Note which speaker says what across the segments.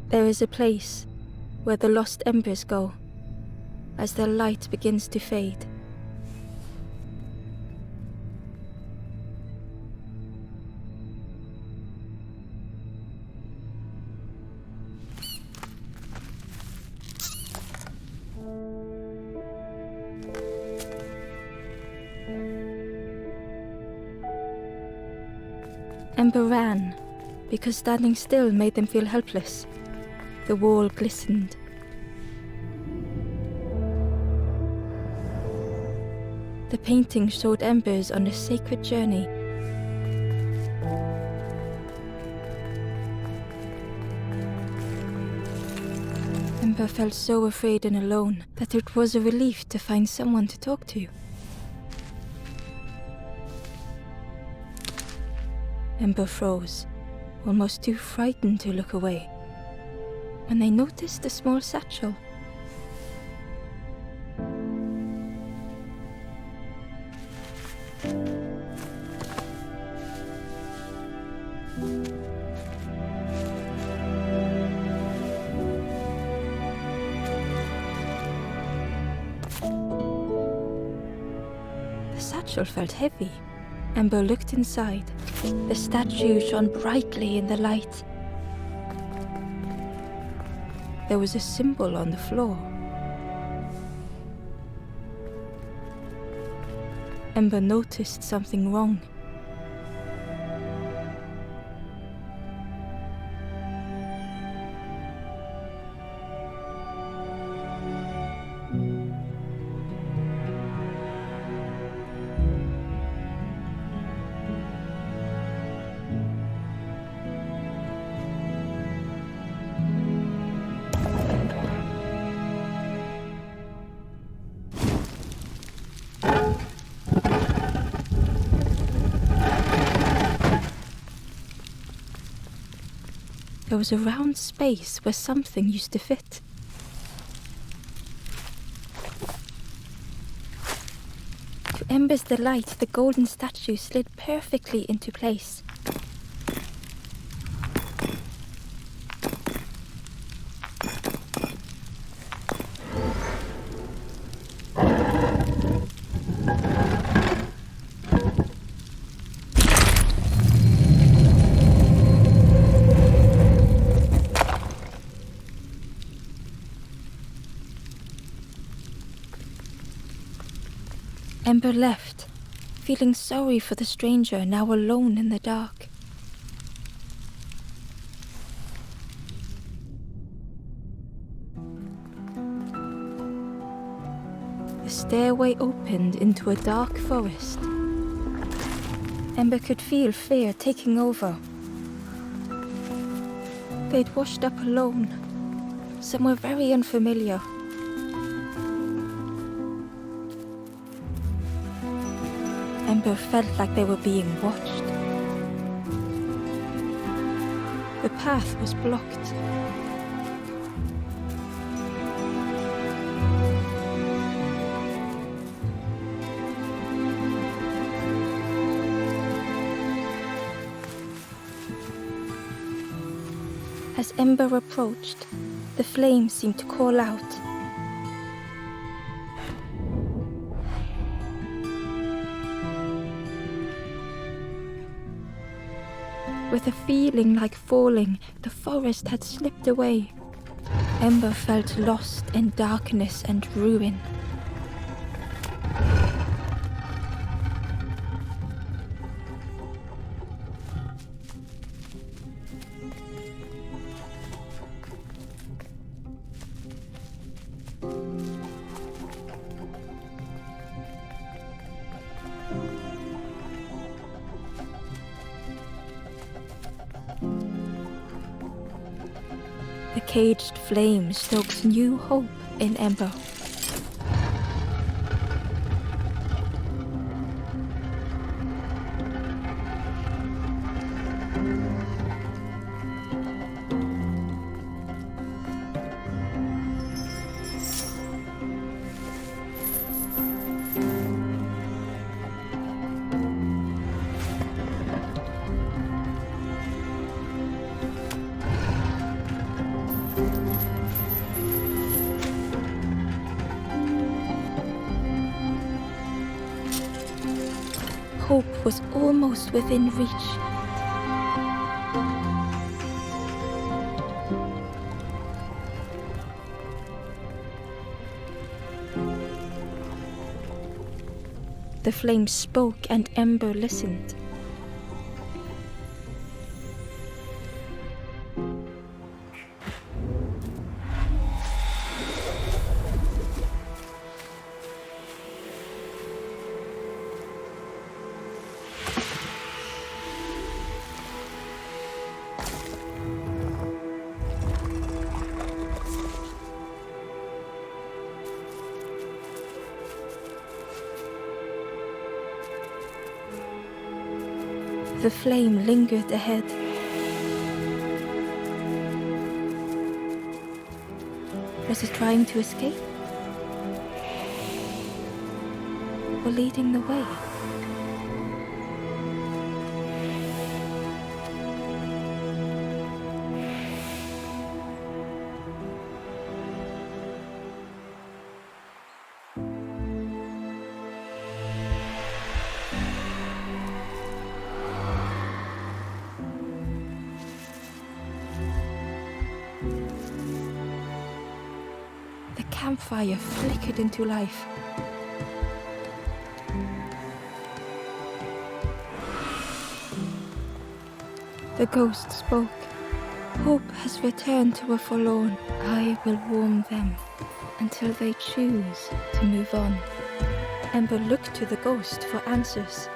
Speaker 1: There is a place where the lost embers go as their light begins to fade. Ember ran, because standing still made them feel helpless. The wall glistened. The painting showed embers on a sacred journey. Ember felt so afraid and alone that it was a relief to find someone to talk to. Ember froze, almost too frightened to look away, when they noticed a small satchel. The satchel felt heavy. Ember looked inside. The statue shone brightly in the light. There was a symbol on the floor. Ember noticed something wrong. There was a round space where something used to fit. To Ember's delight, the golden statue slid perfectly into place. Ember left, feeling sorry for the stranger now alone in the dark. The stairway opened into a dark forest. Ember could feel fear taking over. They'd washed up alone, somewhere very unfamiliar. Ember felt like they were being watched. The path was blocked. As Ember approached, the flames seemed to call out. With a feeling like falling, the forest had slipped away. Ember felt lost in darkness and ruin. The caged flame stoked new hope in Ember. Hope was almost within reach. The flame spoke and Ember listened. The flame lingered ahead. Was it trying to escape? Or leading the way? The campfire flickered into life. The ghost spoke. Hope has returned to a forlorn. I will warm them until they choose to move on. Ember looked to the ghost for answers.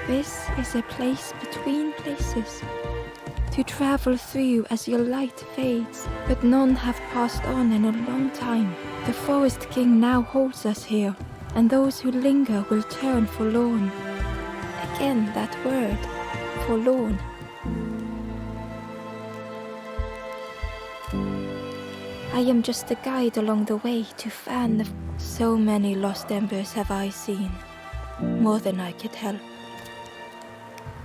Speaker 1: This is a place between places, to travel through as your light fades, but none have passed on in a long time. The Forest King now holds us here, and those who linger will turn forlorn. Again that word, forlorn. I am just a guide along the way to fan the... So many lost embers have I seen, more than I could help.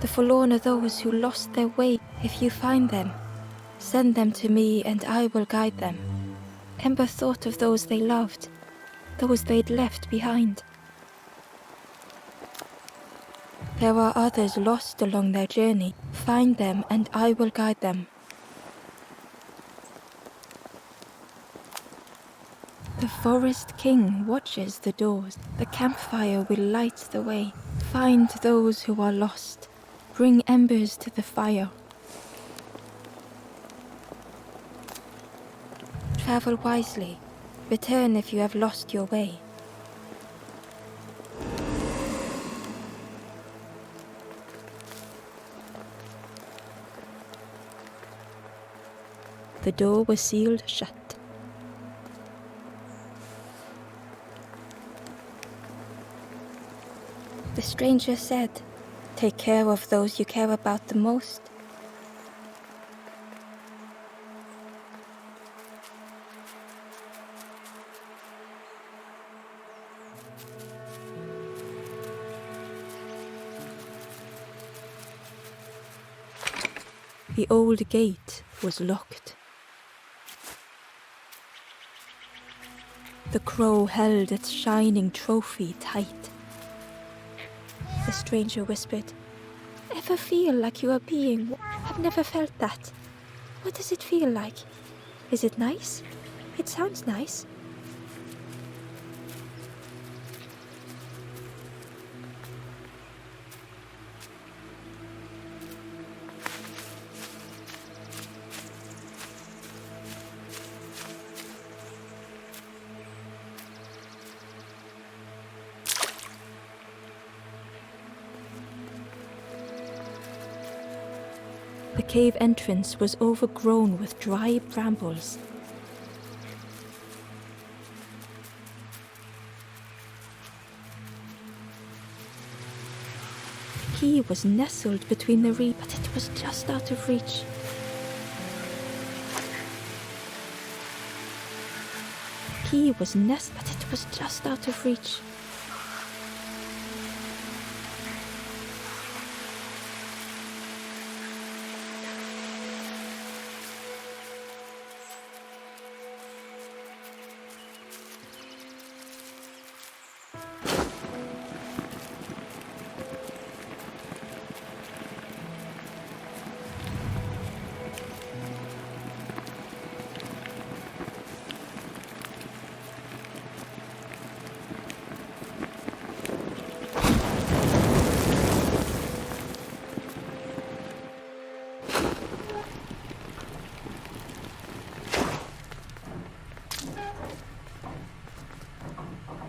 Speaker 1: The forlorn are those who lost their way. If you find them, send them to me and I will guide them. Ember thought of those they loved, those they'd left behind. There are others lost along their journey. Find them and I will guide them. The Forest King watches the doors. The campfire will light the way. Find those who are lost. Bring embers to the fire. Travel wisely. Return if you have lost your way. The door was sealed shut. The stranger said, "Take care of those you care about the most." The old gate was locked. The crow held its shining trophy tight. The stranger whispered, "Ever feel like you are being... I've never felt that. What does it feel like? Is it nice? It sounds nice." The cave entrance was overgrown with dry brambles. The key was nestled between the reeds, but it was just out of reach. The key was nestled, but it was just out of reach.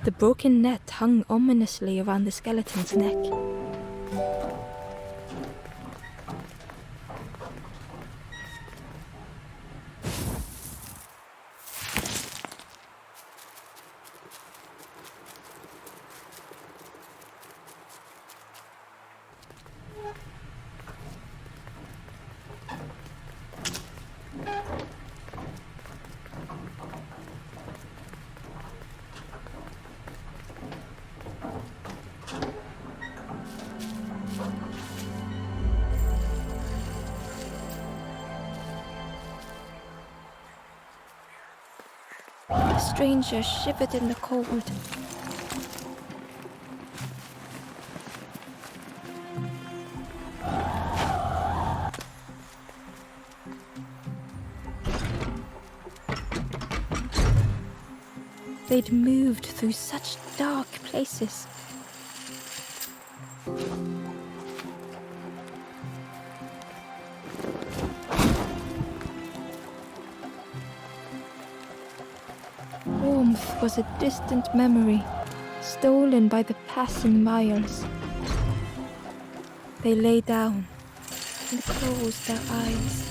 Speaker 1: The broken net hung ominously around the skeleton's neck. The stranger shivered in the cold. They'd moved through such dark places. Warmth was a distant memory, stolen by the passing miles. They lay down and closed their eyes.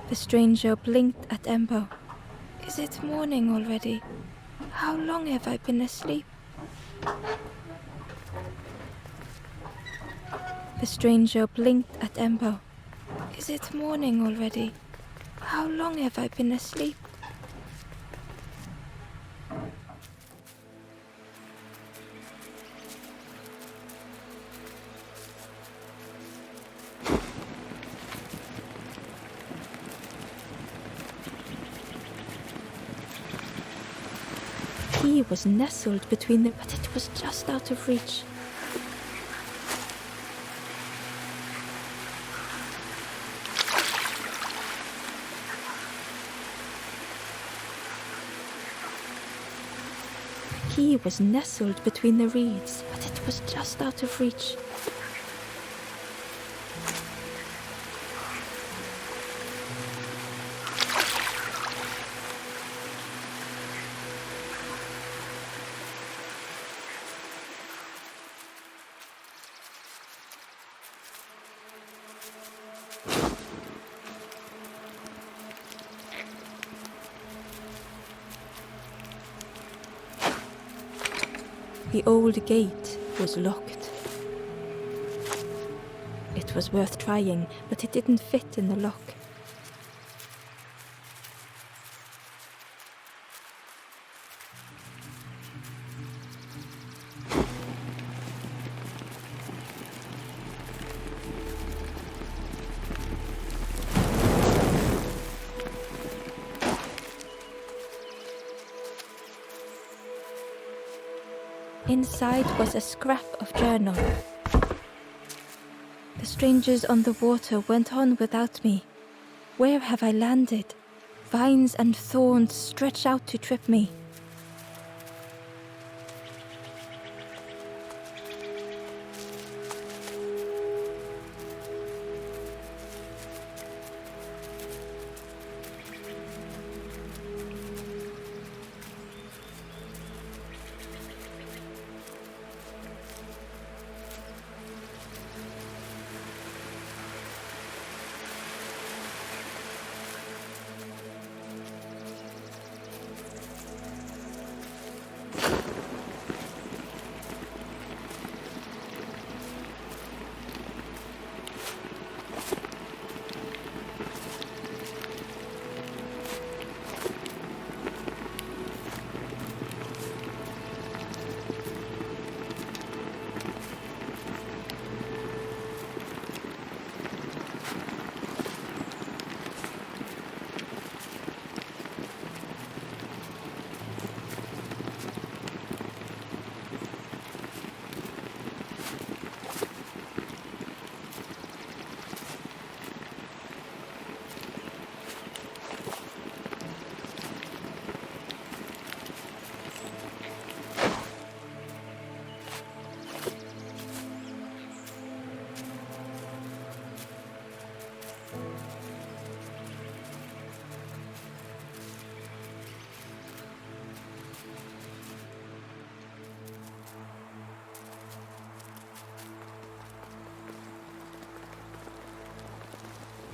Speaker 1: The stranger blinked at Ember. Is it morning already? How long have I been asleep? The stranger blinked at Ember. Is it morning already? How long have I been asleep? He was nestled between them, but it was just out of reach. He was nestled between the reeds, but it was just out of reach. The old gate was locked. It was worth trying, but it didn't fit in the lock. Inside was a scrap of journal. The strangers on the water went on without me. Where have I landed? Vines and thorns stretch out to trip me.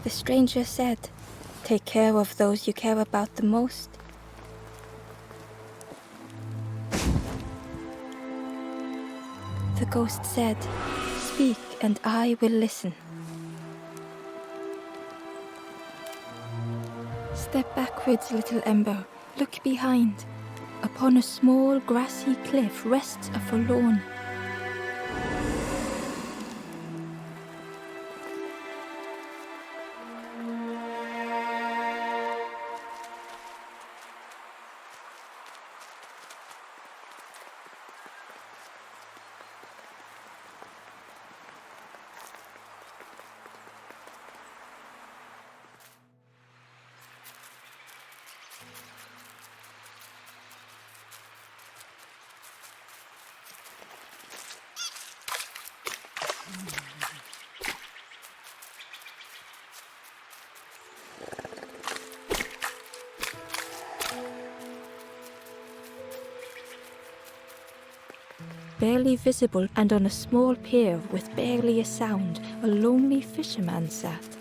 Speaker 1: The stranger said, "Take care of those you care about the most." The ghost said, "Speak and I will listen." Step backwards, little ember. Look behind. Upon a small grassy cliff rests a forlorn. Barely visible and on a small pier with barely a sound, a lonely fisherman sat.